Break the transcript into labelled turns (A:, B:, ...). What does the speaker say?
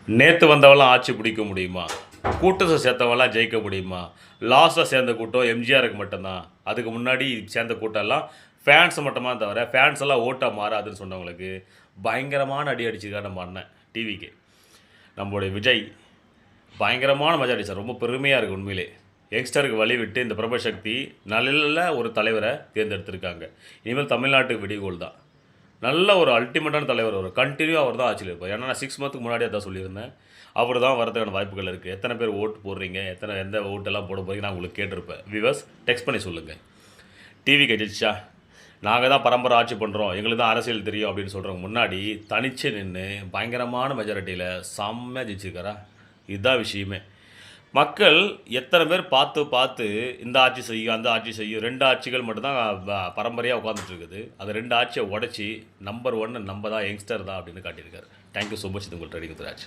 A: நேற்று வந்தவெல்லாம் ஆட்சி பிடிக்க முடியுமா? கூட்டத்தை சேர்த்தவெல்லாம் ஜெயிக்க முடியுமா? லாஸ்ட்டாக சேர்ந்த கூட்டம் எம்ஜிஆருக்கு மட்டும்தான். அதுக்கு முன்னாடி சேர்ந்த கூட்டம்லாம் ஃபேன்ஸ் மட்டுமா தவிர, ஃபேன்ஸ் எல்லாம் ஓட்டாக மாறாதுன்னு சொன்னவங்களுக்கு பயங்கரமான அடி அடிச்சிருக்காரு நம்ம அண்ணன் டிவிக்கு. நம்மளுடைய விஜய் பயங்கரமான மஜா அடிச்சார். ரொம்ப பெருமையாக இருக்குது உண்மையிலே. யங்ஸ்டருக்கு வழி விட்டு இந்த பிரபசக்தி நல்ல ஒரு தலைவரை தேர்ந்தெடுத்திருக்காங்க. இனிமேல் தமிழ்நாட்டுக்கு வெடிகோல் தான். நல்ல ஒரு அல்டிமேட்டான தலைவர். ஒரு கண்டினியூ அவர் தான் ஆட்சியில் இருப்பார். ஏன்னா நான் 6 மந்த்துக்கு முன்னாடி அதான் சொல்லியிருந்தேன். அவர் தான் வரதுக்கான வாய்ப்புகள் இருக்குது. எத்தனை பேர் ஓட்டு போடுறீங்க, எந்த ஓட்டெல்லாம் போட போகிறீங்க, நான் உங்களுக்கு கேட்டிருப்பேன். வியூவர்ஸ் டெக்ஸ்ட் பண்ணி சொல்லுங்கள். டிவி கட்சிச்சா நாங்கள் தான் பரம்பரை ஆட்சி பண்ணுறோம், எங்களுக்கு தான் அரசியல் தெரியும் அப்படின்னு சொல்கிறவங்க முன்னாடி தனிச்சு நின்று பயங்கரமான மெஜாரிட்டியில் செம்மையாக ஜெயிச்சிருக்காரா. இதுதான் விஷயமே. மக்கள் எத்தனை பேர் பார்த்து இந்த ஆட்சி செய்யும், அந்த ஆட்சி செய்யும், 2 ஆட்சிகள் மட்டும்தான் பரம்பரையாக உட்காந்துட்டு இருக்குது. அது 2 ஆட்சியை உடச்சி நம்பர் 1 நம்ம தான், யங்ஸ்டர் தான் அப்படின்னு காட்டியிருக்காரு. Thank you so much. இது உங்கள் ட்ரெடிங் ராஜ்.